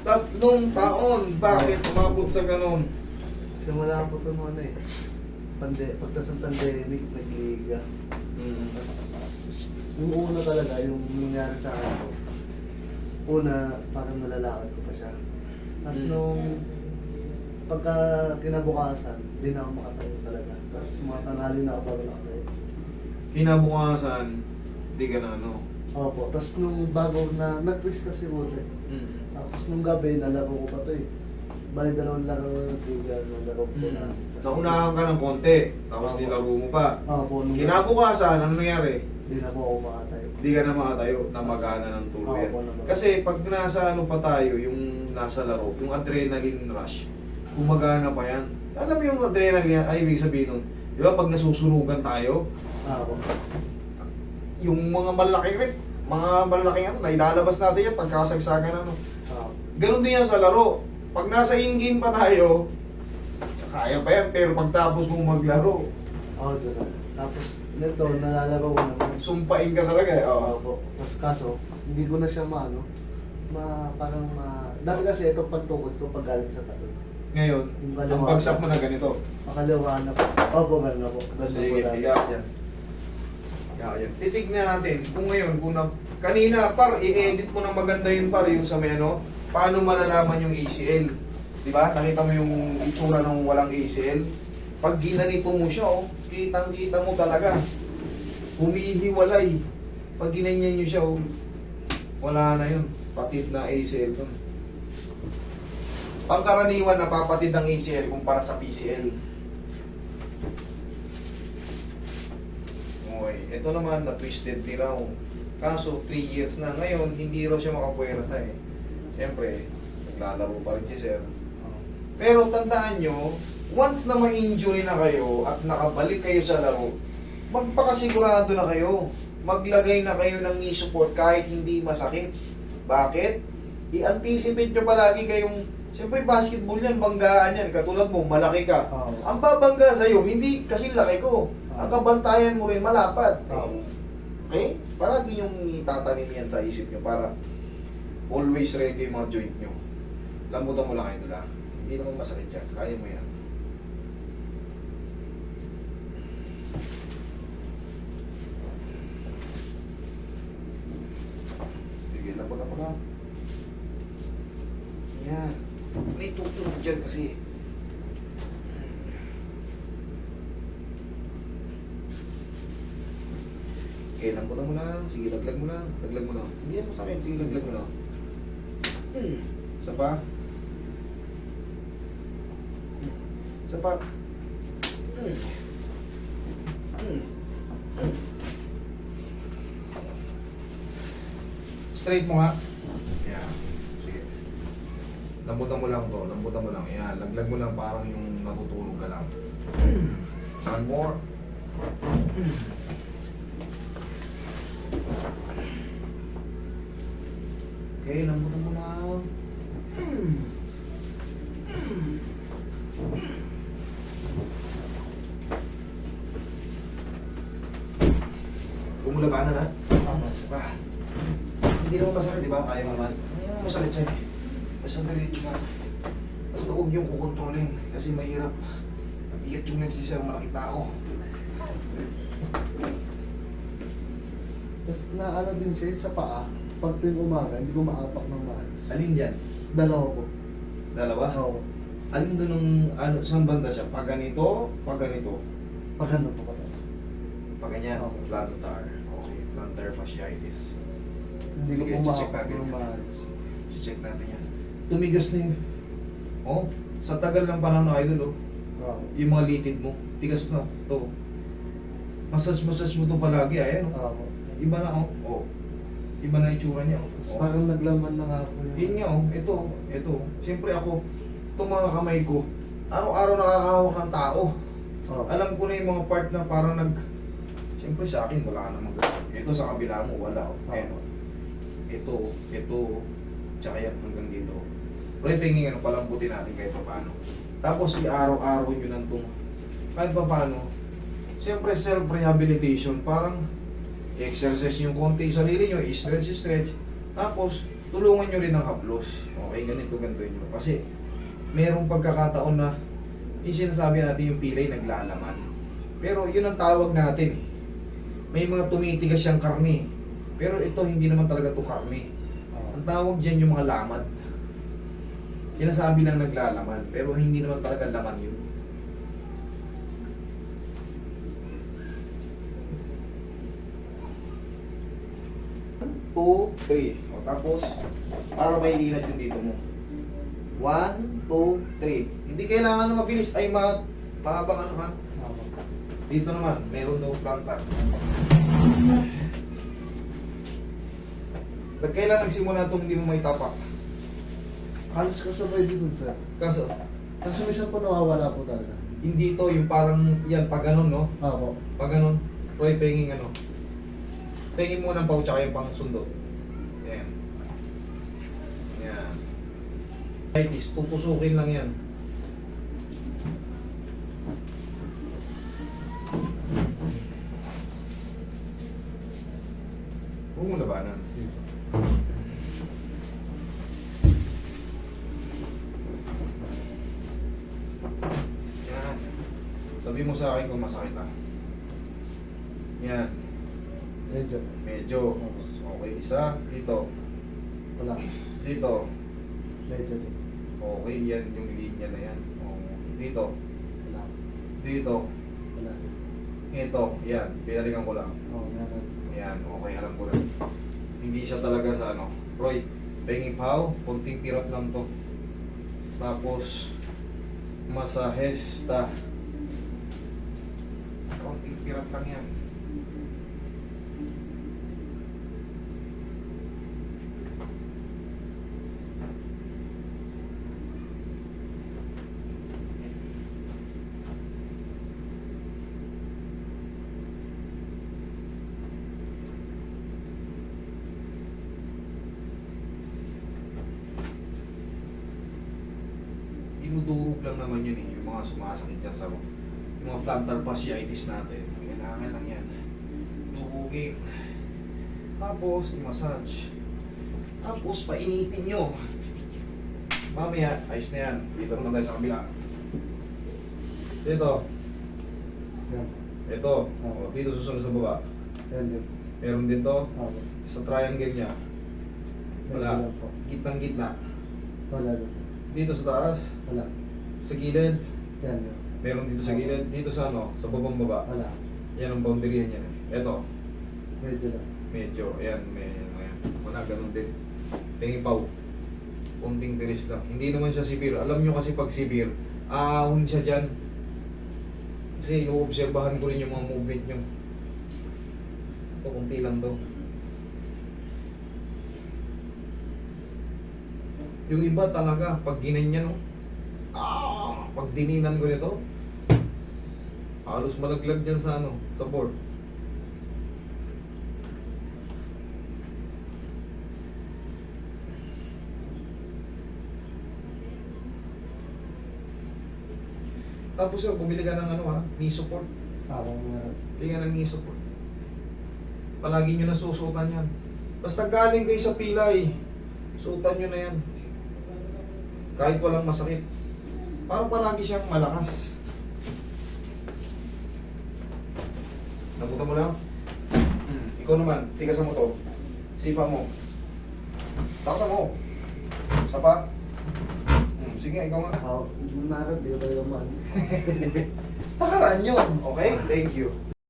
Tatlong taon, bakit umabot sa ganon? Simula po ito noon eh. Pagkas ng pandemic, nagliga. Tapos, yung una talaga, yung nangyari sa akin ko, una, parang nalalakad ko pa siya. Tapos nung pagka kinabukasan, hindi na ako makatayo talaga. Tapos mga tanghali na ako bago nakatayo. Kinabukasan, di ka na ano. Opo, tapos nung bago na, nag-quiz kasi ulit. Tapos nung gabi, nalaro ko pa ito eh. Bali dalawang laro na nag-trigger, nalaro ko na. Naunahan ka ng konti, tapos Opo. nilaro mo pa. Opo, nung Kinabukasan, ano nangyari? hindi na po ako makatayo. Hindi ka na makatayo, namagana ng tuluyan. Opo, namagana. Kasi pag nasa ano pa tayo, yung nasa laro, yung adrenaline rush, gumagana pa yan. Alam mo yung adrenaline, ay ibig sabihin nun, di ba pag nasusunugan tayo, Opo. yung mga malaking ano, nailalabas natin yan pagkasagsagan ano. Opo. Ganun din yan sa laro. Pag nasa in-game pa tayo, kaya pa yan, pero pagtapos mong maglaro, Oo, diba? Tapos, nito, nalalaro ko naman. sumpain ka talaga eh. Oo. Opo. Tapos kaso, hindi ko na siya dami kasi itong pagtukod ko pag galing sa tabi. Ngayon, Yung ang kaliwa. bagsak mo na ganito. Makaliwa na po. Opo, gano'n na po. Gano'n po Sige, dami. tiga yan. Tiga yan. Titignan natin kung ngayon, kanina par, i-edit mo ng maganda yung par, yung sa may ano, paano malalaman yung ACL. Diba? Nakita mo yung itsura ng walang ACL. Pag ginanito mo siya, oh, kitang-kita mo talaga. Humihiwalay. Pag ginanyan nyo siya, oh, wala na yun. Patid na ACL dun. Pangkaraniwan, napapatid ang ACL kumpara sa PCL. Okay. Ito naman, na-twisted ni raw. Kaso, 3 years na. Ngayon, hindi raw siya makapuwersa eh. Siyempre, naglalaro pa rin si sir. Pero tandaan nyo, once na ma-injury na kayo at nakabalik kayo sa laro, magpakasigurado na kayo. Maglagay na kayo ng knee support kahit hindi masakit. Bakit? I-anticipate nyo palagi kayong, siyempre basketball yan, banggaan yan. Katulad mo, malaki ka. Oo. Ang babangga sa'yo, hindi kasi laki ko. Ang kabantayan mo rin malapad. Oo. Okay? Palagi yung itatanim yan sa isip nyo para always ready yung mga joint nyo. Lambutan mo lang kayo nila. Hindi naman masakit yan. Kaya mo yan. Sige, lambutan mo lang. Yan. May tutunog dyan kasi. Okay, lambutan mo lang. Sige, laglag mo lang. Laglag mo lang. Hindi yan masakit. Sige, laglag mo lang. Isa pa. Isa pa. Straight mo nga. Yan. Sige. Lambutan mo lang to. Lambutan mo lang. Yan. Laglag mo lang parang yung natutulog ka lang. One more. Okay, lambutan mo lang. Bumulabanan na? Isa pa. Hindi naman masakit, di ba? Kaya naman. Hindi naman masakit siya. Basta diretso ka. Basta huwag yung kukontrolin. Kasi mahirap. Mabigat yung next sir, malaki tao. Tapos naano din siya sa paa. Pag tuwing umaga, hindi ko maapak ng maayos. Alin dyan? Dalawa po. Dalawa? Oo. Alin doon ng, ano, saan banda siya? Pag ganito, pag ganito. Pag ano po pala. Pag ganyan, Oo. plantar. Okay, plantar fasciitis. Hindi ko Sige, po check maapak natin ng yan. maayos. Check natin yan. Tumigas na yun. Oh, sa tagal ng panahon ng idol, oh. Oo. Yung mga litid mo, tigas na. Ito. Massage mo to palagi, ayan. Oh. Oo. Iba na, oh. Oh. Iba na itsura niya, oh. Tapos Oh. parang naglaman na nga po Yun nga, oh. Ito. Siyempre ako, itong mga kamay ko, araw-araw nakakahawak ng tao. Oo. Alam ko na yung mga part na parang siyempre sa akin, wala namang gano'n. Ito sa kabila mo, wala, oh. Ayan, oh. Ito, tsaka yan hanggang dito. Pero tingin ano, palambutin natin kahit pa paano. Tapos i-araw-araw nyo lang itong kahit pa paano. Siyempre self-rehabilitation, parang exercise yung konti sa sarili nyo, i-stretch, Tapos, tulungan nyo rin ng haplos. Okay, ganito nyo. Kasi, merong pagkakataon na yung sinasabi natin yung pilay naglalaman. Pero yun ang tawag natin eh. May mga tumitigas siyang karne. Pero ito, hindi naman talaga to karne. Ang tawag dyan yung mga lamad. Sinasabi lang naglalaman, pero hindi naman talaga laman yun. Two, three. O, tapos, para may inat yung dito mo. 1, 2, 3. Hindi kailangan na mabilis. Ay, mahabang ano ha. Dito naman, meron daw plantar. Kailan nagsimula itong hindi mo may tapak? Halos kasabay din dun, sir. Kaso, Kaso minsan po nawawala po talaga. hindi to yung parang, yan, pag ganun, no? Opo. Pag ganun, Roy, penging ano. Penging mo ng pau tsaka yung pang sundo. Yan. Yan. Itis, tutusukin lang yan. Huwag mo labanan. Yan. Sabi mo sa akin kung masakit ah. Yan. Medyo. Medyo. Okay, isa. Dito. Wala. Dito. Medyo din. Okay, yan yung linya na yan. Oh, dito. Wala. Dito. Wala. Ito. Yan. Pinalikan ko lang. Oo, meron. Yan. Okay, alam ko lang. Hindi siya talaga sa ano. Roy, penging pao. Kunting pirat lang to. Tapos, masahesta. Kunting pirat lang yan. Dinudurog lang naman yun eh, yung mga sumasakit dyan sa yung mga plantar fasciitis natin. Kailangan lang yan. Durugin. Tapos, i-massage. Tapos, painitin nyo. Mamaya, ayos na yan. Dito naman tayo sa kabila. Dito. Yan. Ito. O, dito susunod sa baba. Yan yun. Meron dito. Opo. Sa triangle niya. Wala. Medyo lang po. Gitnang-gitna. Wala din. Dito sa taas. Wala. Sa gilid. Yan yun. Meron dito sa gilid. Dito sa ano? Sa babang baba. Wala. Yan ang boundary niya. Ito. Medyo lang. Medyo. Ayan. Ayan. Wala ganun din. Tingin pau. Kunting tiris lang. Hindi naman siya severe. Alam nyo kasi pag severe, aahon siya dyan. Kasi inuobserbahan ko rin yung mga movement nyo. Ito, kunti lang daw. Yung iba talaga, pag ginanyan, no? Pag dininan ko nito, halos malaglag dyan sa ano, sa board. Tapos yun, bumili ka ng ano ha, knee support. Ako meron. Bili ka ng knee support. Palagi nyo nasusutan yan. Basta galing kayo sa pilay, suotan nyo na yan. Kahit walang masakit. Para palagi siyang malakas. Nabuta mo lang? Ikaw naman, tigasan mo to. Sipa mo. Takasan mo. Isa pa. Sige, ikaw nga. Ako, meron. Di ko talaga man. Nakaraan yun. Okay? Thank you.